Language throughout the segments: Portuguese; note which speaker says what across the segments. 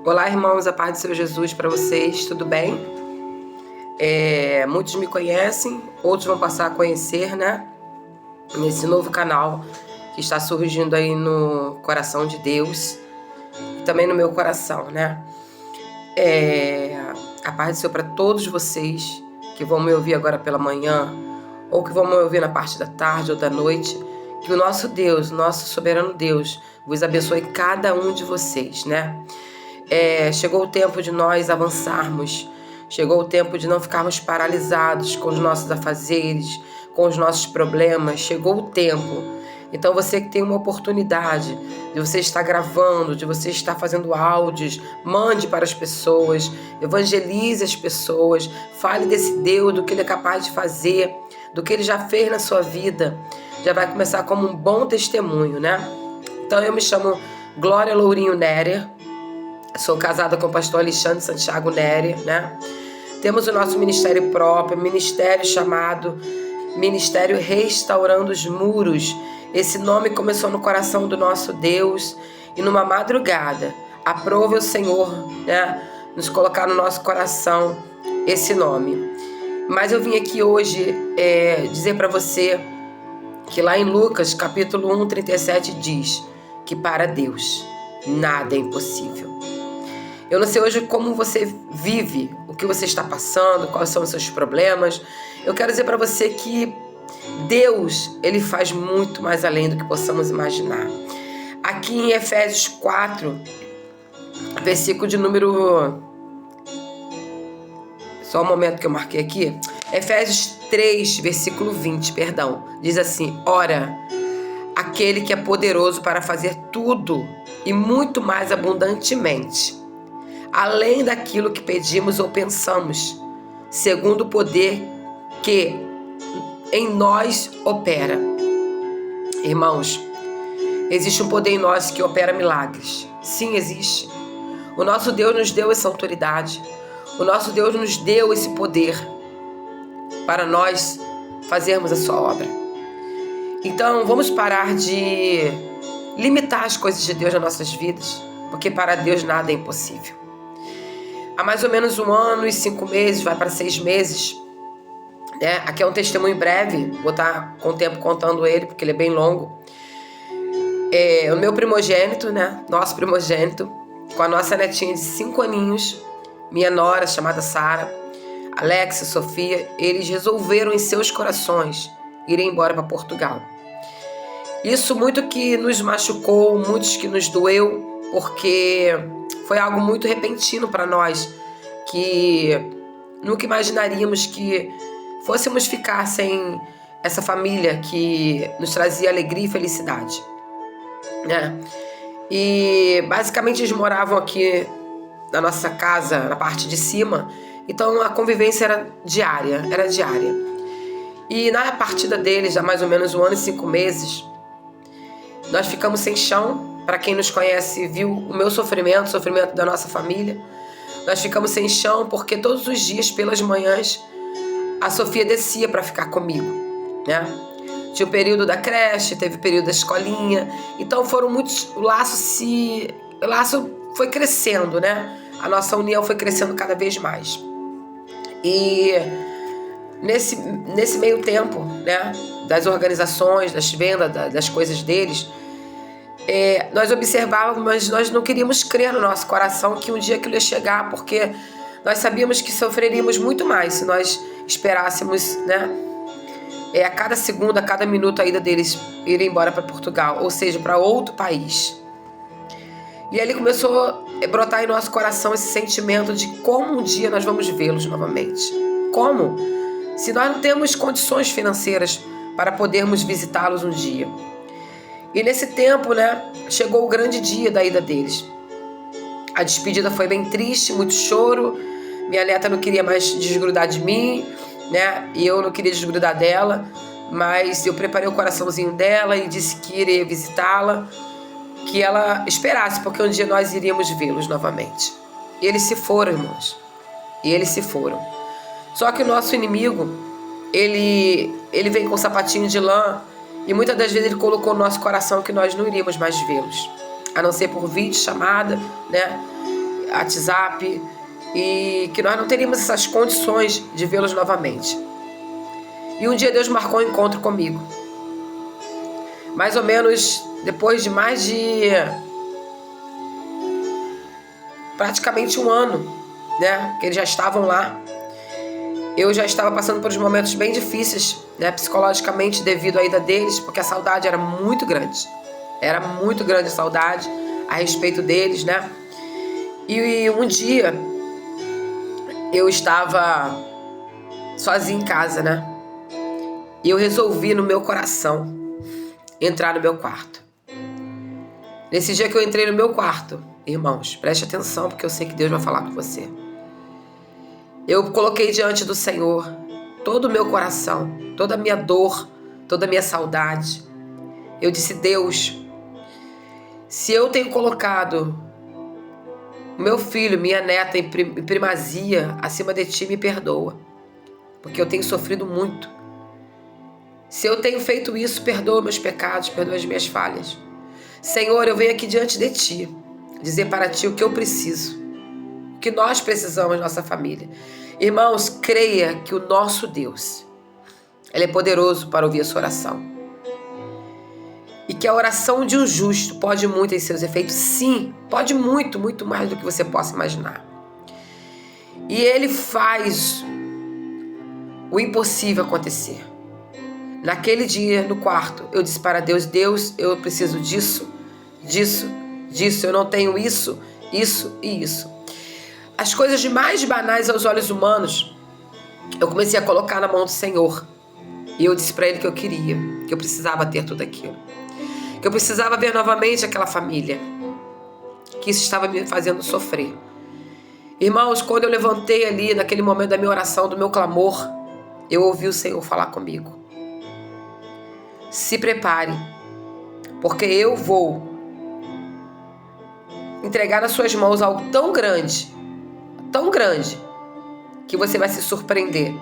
Speaker 1: Olá, irmãos, a paz do Senhor Jesus para vocês, tudo bem? Muitos me conhecem, outros vão passar a conhecer, né? Nesse novo canal que está surgindo aí no coração de Deus e também no meu coração, né? A paz do Senhor para todos vocês que vão me ouvir agora pela manhã ou que vão me ouvir na parte da tarde ou da noite. Que o nosso Deus, nosso soberano Deus, vos abençoe cada um de vocês, né? Chegou o tempo de nós avançarmos, chegou o tempo de não ficarmos paralisados com os nossos afazeres, com os nossos problemas, chegou o tempo. Então você que tem uma oportunidade de você estar gravando, de você estar fazendo áudios, mande para as pessoas, evangelize as pessoas, fale desse Deus, do que Ele é capaz de fazer, do que Ele já fez na sua vida. Já vai começar como um bom testemunho, né? Então eu me chamo Glória Lourinho Nerer. Sou casada com o pastor Alexandre Santiago Nerer, né? Temos o nosso ministério próprio, ministério chamado Ministério Restaurando os Muros. Esse nome começou no coração do nosso Deus e numa madrugada, aprove o Senhor, né, nos colocar no nosso coração esse nome. Mas eu vim aqui hoje dizer para você que lá em Lucas, capítulo 1, 37, diz que para Deus nada é impossível. Eu não sei hoje como você vive, o que você está passando, quais são os seus problemas. Eu quero dizer para você que Deus, Ele faz muito mais além do que possamos imaginar. Aqui em Efésios 4, versículo de número... Só um momento que eu marquei aqui. Efésios 3, versículo 20, perdão. Diz assim: ora, aquele que é poderoso para fazer tudo e muito mais abundantemente, além daquilo que pedimos ou pensamos, segundo o poder que em nós opera. Irmãos, existe um poder em nós que opera milagres. Sim, existe. O nosso Deus nos deu essa autoridade. O nosso Deus nos deu esse poder para nós fazermos a sua obra. Então, vamos parar de limitar as coisas de Deus nas nossas vidas, porque para Deus nada é impossível. Há mais ou menos 1 ano e 5 meses, vai para 6 meses, né? Aqui é um testemunho breve, vou estar com o tempo contando ele, porque ele é bem longo. O meu primogênito, né? Nosso primogênito, com a nossa netinha de 5 aninhos, minha nora chamada Sara, Alexa, Sofia, eles resolveram em seus corações ir embora para Portugal. Isso muito que nos machucou, muitos que nos doeu, porque foi algo muito repentino para nós, que nunca imaginaríamos que fôssemos ficar sem essa família que nos trazia alegria e felicidade, né? E basicamente eles moravam aqui na nossa casa, na parte de cima, então a convivência era diária. E na partida deles, há mais ou menos 1 ano e 5 meses, nós ficamos sem chão. Para quem nos conhece, viu o meu sofrimento, o sofrimento da nossa família. Nós ficamos sem chão porque todos os dias, pelas manhãs, a Sofia descia para ficar comigo, né? Tinha o período da creche, teve o período da escolinha. Então foram muitos... O laço foi crescendo, né? A nossa união foi crescendo cada vez mais. E nesse meio tempo, né, das organizações, das vendas, das coisas deles, nós observávamos, mas nós não queríamos crer no nosso coração que um dia aquilo ia chegar, porque nós sabíamos que sofreríamos muito mais se nós esperássemos, né, a cada segundo, a cada minuto a ida deles irem embora para Portugal, ou seja, para outro país. E ali começou a brotar em nosso coração esse sentimento de como um dia nós vamos vê-los novamente. Como? Se nós não temos condições financeiras para podermos visitá-los um dia. E nesse tempo, né, chegou o grande dia da ida deles. A despedida foi bem triste, muito choro. Minha neta não queria mais desgrudar de mim, né, e eu não queria desgrudar dela, mas eu preparei o coraçãozinho dela e disse que iria visitá-la, que ela esperasse, porque um dia nós iríamos vê-los novamente. E eles se foram, irmãos. E eles se foram. Só que o nosso inimigo, ele vem com um sapatinho de lã e muitas das vezes ele colocou no nosso coração que nós não iríamos mais vê-los, a não ser por vídeo chamada, né? WhatsApp e que nós não teríamos essas condições de vê-los novamente. E um dia Deus marcou um encontro comigo. Mais ou menos depois de mais de praticamente um ano, né, que eles já estavam lá. Eu já estava passando por uns momentos bem difíceis, né, psicologicamente, devido à ida deles, porque a saudade era muito grande. Era muito grande a saudade a respeito deles, né? E um dia eu estava sozinha em casa, né? E eu resolvi no meu coração entrar no meu quarto. Nesse dia que eu entrei no meu quarto, irmãos, preste atenção, porque eu sei que Deus vai falar com você. Eu coloquei diante do Senhor todo o meu coração, toda a minha dor, toda a minha saudade. Eu disse: Deus, se eu tenho colocado o meu filho, minha neta em primazia acima de ti, me perdoa, porque eu tenho sofrido muito. Se eu tenho feito isso, perdoa meus pecados, perdoa as minhas falhas. Senhor, eu venho aqui diante de ti, dizer para ti o que eu preciso, o que nós precisamos, nossa família. Irmãos, creia que o nosso Deus, Ele é poderoso para ouvir a sua oração. E que a oração de um justo pode muito em seus efeitos. Sim, pode muito, muito mais do que você possa imaginar. E Ele faz o impossível acontecer. Naquele dia, no quarto, eu disse para Deus: Deus, eu preciso disso, disso, disso. Eu não tenho isso, isso e isso. As coisas mais banais aos olhos humanos, eu comecei a colocar na mão do Senhor. E eu disse para Ele que eu queria, que eu precisava ter tudo aquilo. Que eu precisava ver novamente aquela família, que isso estava me fazendo sofrer. Irmãos, quando eu levantei ali, naquele momento da minha oração, do meu clamor, eu ouvi o Senhor falar comigo: se prepare, porque eu vou entregar nas suas mãos algo tão grande, que você vai se surpreender.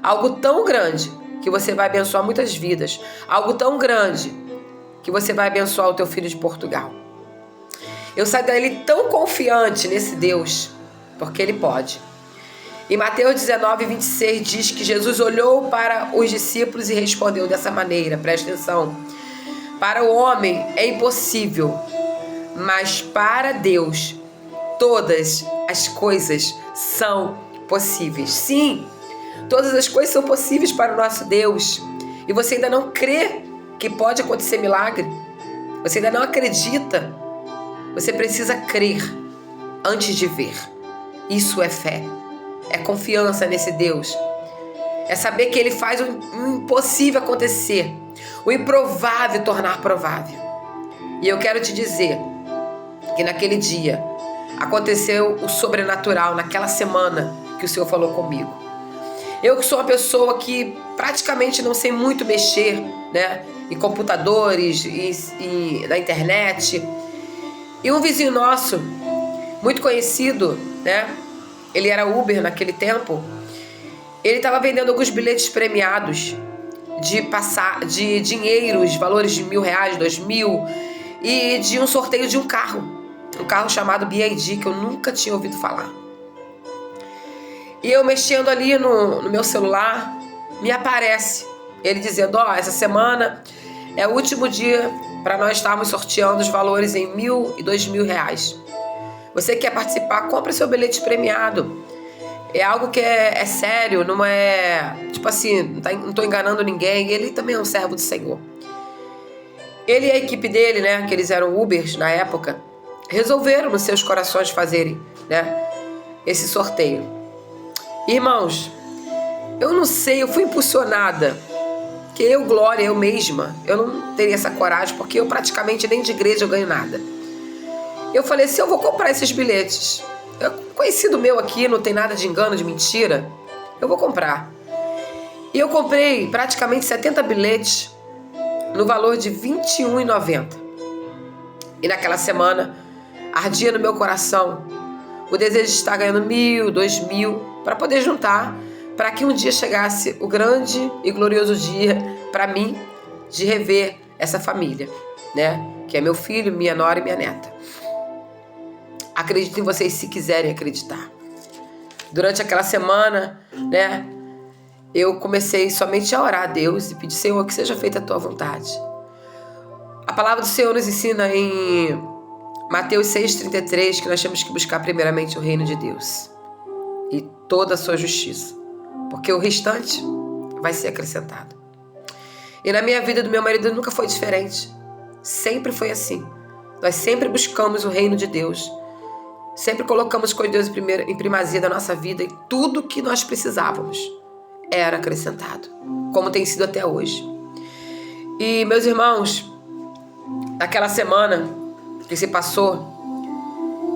Speaker 1: Algo tão grande que você vai abençoar muitas vidas. Algo tão grande que você vai abençoar o teu filho de Portugal. Eu saí dali tão confiante nesse Deus, porque Ele pode. Em Mateus 19, 26 diz que Jesus olhou para os discípulos e respondeu dessa maneira, presta atenção: para o homem é impossível, mas para Deus todas as coisas são possíveis. Sim, todas as coisas são possíveis para o nosso Deus. E você ainda não crê que pode acontecer milagre? Você ainda não acredita? Você precisa crer antes de ver. Isso é fé. É confiança nesse Deus. É saber que Ele faz o impossível acontecer, o improvável tornar provável. E eu quero te dizer que naquele dia aconteceu o sobrenatural, naquela semana que o Senhor falou comigo. Eu que sou uma pessoa que praticamente não sei muito mexer, né, em computadores, e na internet. E um vizinho nosso, muito conhecido, né, ele era Uber naquele tempo, ele estava vendendo alguns bilhetes premiados de dinheiros, valores de R$1.000, R$2.000, e de um sorteio de um carro chamado BYD, que eu nunca tinha ouvido falar. E eu mexendo ali no meu celular, me aparece ele dizendo: essa semana é o último dia para nós estarmos sorteando os valores em R$1.000 e R$2.000. Você quer participar? Compre seu bilhete premiado. É algo que é sério, não é tipo assim, não estou enganando ninguém. Ele também é um servo do Senhor. Ele e a equipe dele, né, que eles eram Ubers na época, resolveram nos seus corações fazerem, né, esse sorteio. Irmãos, eu não sei, eu fui impulsionada, que eu mesma, eu não teria essa coragem, porque eu praticamente nem de igreja eu ganho nada. Eu falei assim: eu vou comprar esses bilhetes. Conhecido meu aqui, não tem nada de engano, de mentira, eu vou comprar. E eu comprei praticamente 70 bilhetes no valor de R$21,90. E naquela semana ardia no meu coração o desejo de estar ganhando R$1.000, R$2.000, para poder juntar, para que um dia chegasse o grande e glorioso dia para mim de rever essa família, né? Que é meu filho, minha nora e minha neta. Acredito em vocês se quiserem acreditar. Durante aquela semana, né, eu comecei somente a orar a Deus e pedir: Senhor, que seja feita a tua vontade. A palavra do Senhor nos ensina em Mateus 6,33 que nós temos que buscar primeiramente o reino de Deus e toda a sua justiça, porque o restante vai ser acrescentado. E na minha vida e do meu marido nunca foi diferente. Sempre foi assim. Nós sempre buscamos o reino de Deus. Sempre colocamos com Deus em primazia da nossa vida, e tudo que nós precisávamos era acrescentado, como tem sido até hoje. E, meus irmãos, naquela semana que se passou,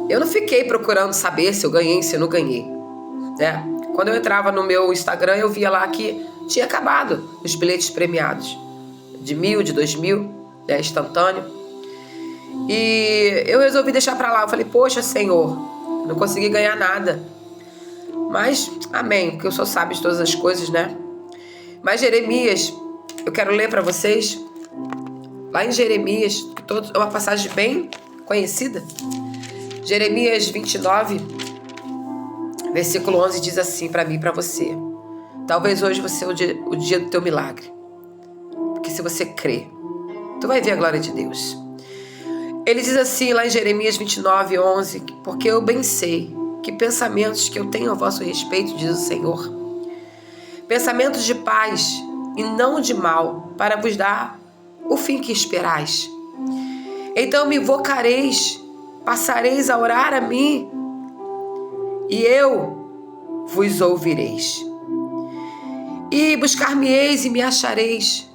Speaker 1: eu não fiquei procurando saber se eu ganhei, se eu não ganhei, né? Quando eu entrava no meu Instagram, eu via lá que tinha acabado os bilhetes premiados de 1.000, de 2.000, né, instantâneo. E eu resolvi deixar pra lá. Eu falei: poxa, Senhor, não consegui ganhar nada, mas amém, porque o Senhor sabe de todas as coisas, né? Mas Jeremias, eu quero ler para vocês lá em Jeremias, é uma passagem bem conhecida. Jeremias 29, versículo 11 diz assim para mim e para você: talvez hoje vai ser o dia do teu milagre, porque se você crer, tu vai ver a glória de Deus. Ele diz assim lá em Jeremias 29, 11: porque eu bem sei que pensamentos que eu tenho a vosso respeito, diz o Senhor, pensamentos de paz e não de mal, para vos dar o fim que esperais. Então me invocareis, passareis a orar a mim, e eu vos ouvireis. E buscar-me-eis e me achareis,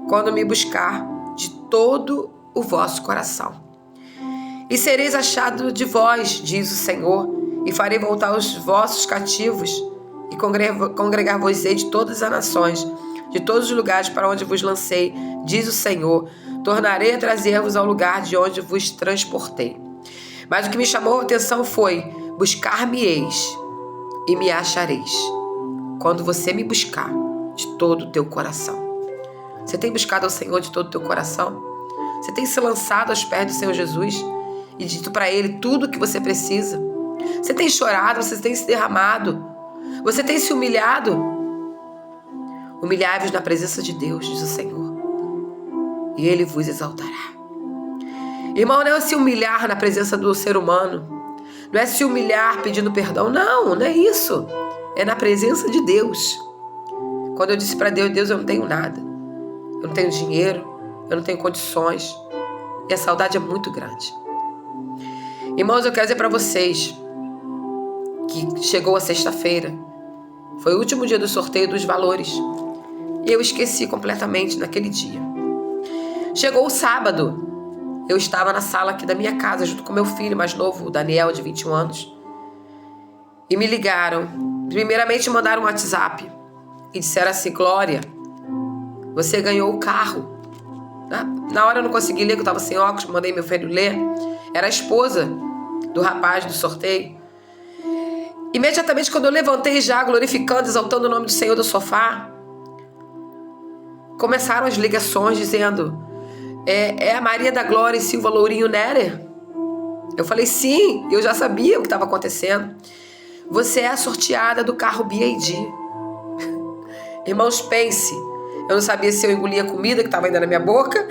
Speaker 1: quando me buscar de todo o vosso coração. E sereis achado de vós, diz o Senhor, e farei voltar os vossos cativos, e congregar-vos-ei de todas as nações, de todos os lugares para onde vos lancei, diz o Senhor. Tornarei a trazer-vos ao lugar de onde vos transportei. Mas o que me chamou a atenção foi: buscar-me-eis e me achareis, quando você me buscar de todo o teu coração. Você tem buscado ao Senhor de todo o teu coração? Você tem se lançado aos pés do Senhor Jesus e dito para Ele tudo o que você precisa? Você tem chorado, você tem se derramado, você tem se humilhado? Humilhai-vos na presença de Deus, diz o Senhor, e Ele vos exaltará. Irmão, não é se humilhar na presença do ser humano, não é se humilhar pedindo perdão, não é isso. É na presença de Deus. Quando eu disse para Deus: Deus, eu não tenho nada, eu não tenho dinheiro, eu não tenho condições, e a saudade é muito grande. Irmãos, eu quero dizer para vocês que chegou a sexta-feira, foi o último dia do sorteio dos valores, e eu esqueci completamente naquele dia. Chegou o sábado, eu estava na sala aqui da minha casa junto com meu filho mais novo, o Daniel, de 21 anos, e me ligaram. Primeiramente mandaram um WhatsApp e disseram assim: Glória, você ganhou o carro. Na hora eu não consegui ler, que eu estava sem óculos, mandei meu filho ler. Era a esposa do rapaz do sorteio. Imediatamente, quando eu levantei já, glorificando, exaltando o nome do Senhor do sofá, começaram as ligações dizendo: é a Maria da Glória e Silva Lourinho Nerer? Eu falei: sim, eu já sabia o que estava acontecendo. Você é a sorteada do carro BYD. Irmãos, pense, eu não sabia se eu engolia a comida que estava ainda na minha boca,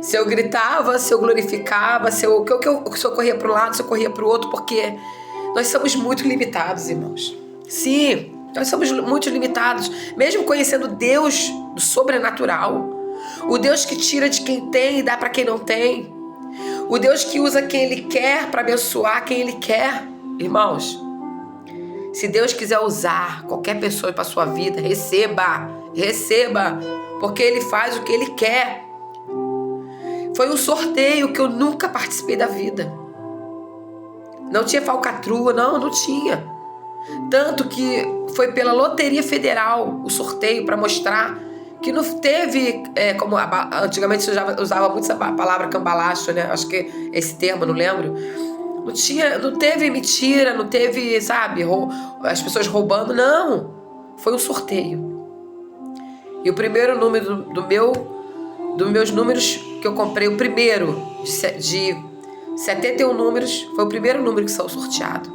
Speaker 1: se eu gritava, se eu glorificava, se eu corria para um lado, se eu corria para o outro, porque nós somos muito limitados, irmãos. Sim, nós somos muito limitados, mesmo conhecendo Deus do sobrenatural, o Deus que tira de quem tem e dá para quem não tem, o Deus que usa quem Ele quer para abençoar quem Ele quer. Irmãos, se Deus quiser usar qualquer pessoa para a sua vida, receba, porque Ele faz o que Ele quer. Foi um sorteio que eu nunca participei da vida. Não tinha falcatrua, não tinha. Tanto que foi pela Loteria Federal o sorteio, para mostrar que não teve, como antigamente eu usava muito essa palavra cambalacho, né? Acho que esse termo, não lembro. Não teve mentira, não teve, sabe, as pessoas roubando, não. Foi um sorteio. E o primeiro número dos meus números que eu comprei, o primeiro de 71 números, foi o primeiro número que saiu sorteado.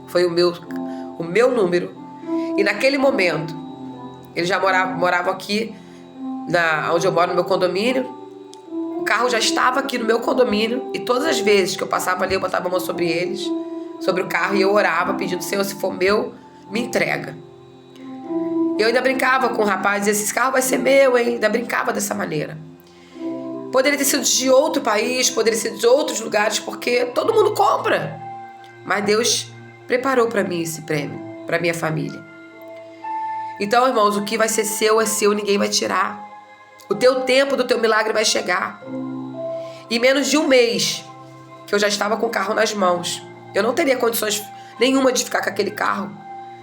Speaker 1: Foi o meu número. E naquele momento, eles já moravam aqui, onde eu moro, no meu condomínio. O carro já estava aqui no meu condomínio. E todas as vezes que eu passava ali, eu botava a mão sobre eles, sobre o carro, e eu orava, pedindo: Senhor, se for meu, me entrega. Eu ainda brincava com o rapaz, dizia: esse carro vai ser meu, hein? Ainda brincava dessa maneira. Poderia ter sido de outro país, poderia ser de outros lugares, porque todo mundo compra. Mas Deus preparou para mim esse prêmio, para minha família. Então, irmãos, o que vai ser seu é seu, ninguém vai tirar. O teu tempo do teu milagre vai chegar. Em menos de um mês, que eu já estava com o carro nas mãos, eu não teria condições nenhuma de ficar com aquele carro,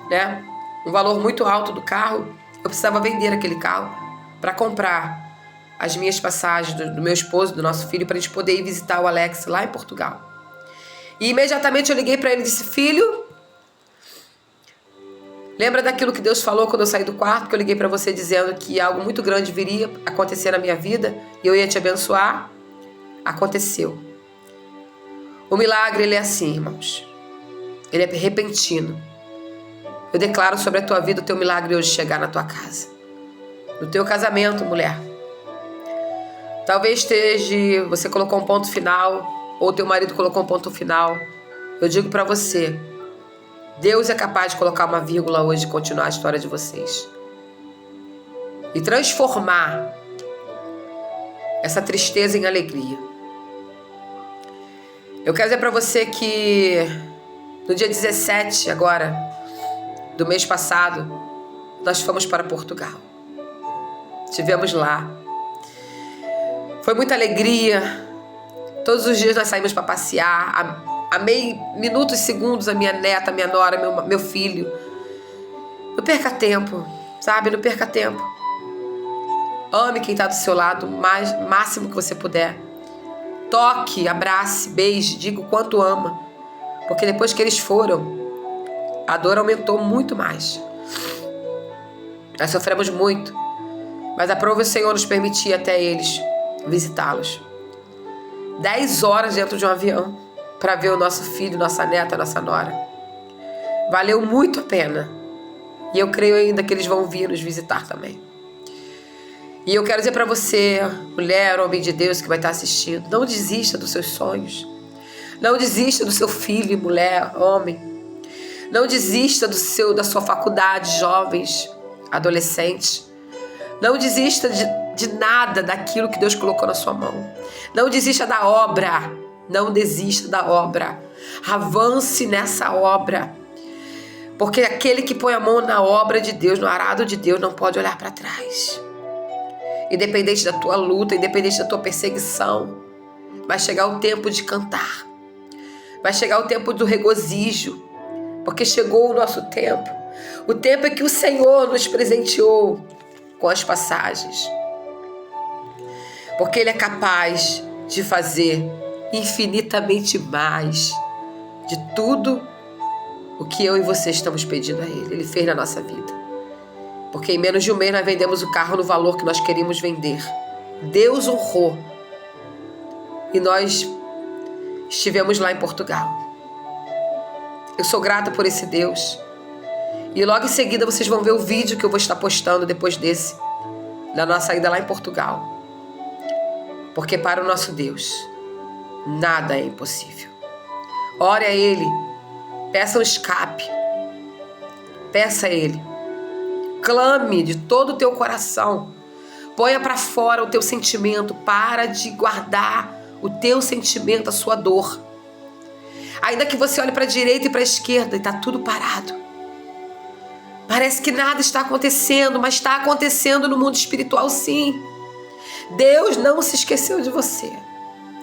Speaker 1: né? Um valor muito alto do carro. Eu precisava vender aquele carro para comprar as minhas passagens do meu esposo, do nosso filho, para a gente poder ir visitar o Alex lá em Portugal. E imediatamente eu liguei para ele e disse: filho, lembra daquilo que Deus falou quando eu saí do quarto, que eu liguei para você dizendo que algo muito grande viria acontecer na minha vida e eu ia te abençoar? Aconteceu. O milagre, ele é assim, irmãos. Ele é repentino. Eu declaro sobre a tua vida o teu milagre hoje chegar na tua casa. No teu casamento, mulher. Talvez você colocou um ponto final, ou teu marido colocou um ponto final. Eu digo para você, Deus é capaz de colocar uma vírgula hoje e continuar a história de vocês. E transformar essa tristeza em alegria. Eu quero dizer para você que no dia 17 agora, do mês passado, nós fomos para Portugal. Estivemos lá. Foi muita alegria. Todos os dias nós saímos para passear. Amei minutos e segundos a minha neta, a minha nora, meu filho. Não perca tempo, sabe? Não perca tempo. Ame quem está do seu lado o máximo que você puder. Toque, abrace, beije, diga o quanto ama. Porque depois que eles foram, a dor aumentou muito mais. Nós sofremos muito. Mas aprove o Senhor nos permitir até eles visitá-los. 10 horas dentro de um avião para ver o nosso filho, nossa neta, nossa nora. Valeu muito a pena. E eu creio ainda que eles vão vir nos visitar também. E eu quero dizer para você, mulher, homem de Deus que vai estar assistindo, não desista dos seus sonhos. Não desista do seu filho, mulher, homem. Não desista da sua faculdade, jovens, adolescentes. Não desista de nada daquilo que Deus colocou na sua mão. Não desista da obra. Não desista da obra. Avance nessa obra. Porque aquele que põe a mão na obra de Deus, no arado de Deus, não pode olhar para trás. Independente da tua luta, independente da tua perseguição, vai chegar o tempo de cantar. Vai chegar o tempo do regozijo. Porque chegou o nosso tempo. O tempo em que o Senhor nos presenteou com as passagens. Porque Ele é capaz de fazer infinitamente mais de tudo o que eu e você estamos pedindo a Ele. Ele fez na nossa vida. Porque em menos de um mês nós vendemos o carro no valor que nós queríamos vender. Deus honrou. E nós estivemos lá em Portugal. Eu sou grata por esse Deus. E logo em seguida vocês vão ver o vídeo que eu vou estar postando depois desse, da nossa ida lá em Portugal. Porque para o nosso Deus, nada é impossível. Ore a Ele. Peça um escape. Peça a Ele. Clame de todo o teu coração. Ponha para fora o teu sentimento. Para de guardar o teu sentimento, a sua dor. Ainda que você olhe para a direita e para a esquerda e está tudo parado. Parece que nada está acontecendo, mas está acontecendo no mundo espiritual, sim. Deus não se esqueceu de você.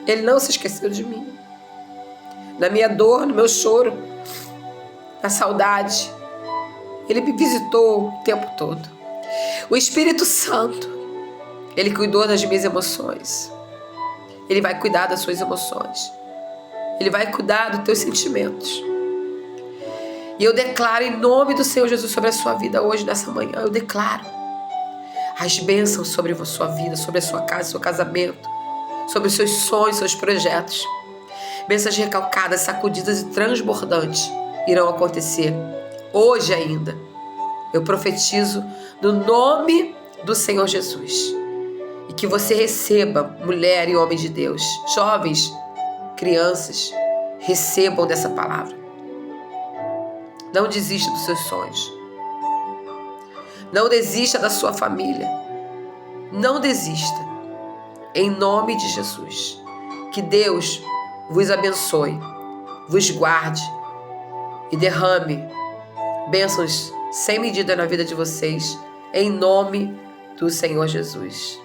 Speaker 1: Ele não se esqueceu de mim. Na minha dor, no meu choro, na saudade, Ele me visitou o tempo todo. O Espírito Santo, Ele cuidou das minhas emoções. Ele vai cuidar das suas emoções. Ele vai cuidar dos teus sentimentos. E eu declaro em nome do Senhor Jesus sobre a sua vida hoje, nessa manhã. Eu declaro as bênçãos sobre a sua vida, sobre a sua casa, seu casamento, sobre os seus sonhos, seus projetos. Bênçãos recalcadas, sacudidas e transbordantes irão acontecer hoje ainda. Eu profetizo no nome do Senhor Jesus. E que você receba, mulher e homem de Deus, jovens, crianças, recebam dessa palavra. Não desista dos seus sonhos. Não desista da sua família. Não desista. Em nome de Jesus. Que Deus vos abençoe, vos guarde e derrame bênçãos sem medida na vida de vocês, em nome do Senhor Jesus.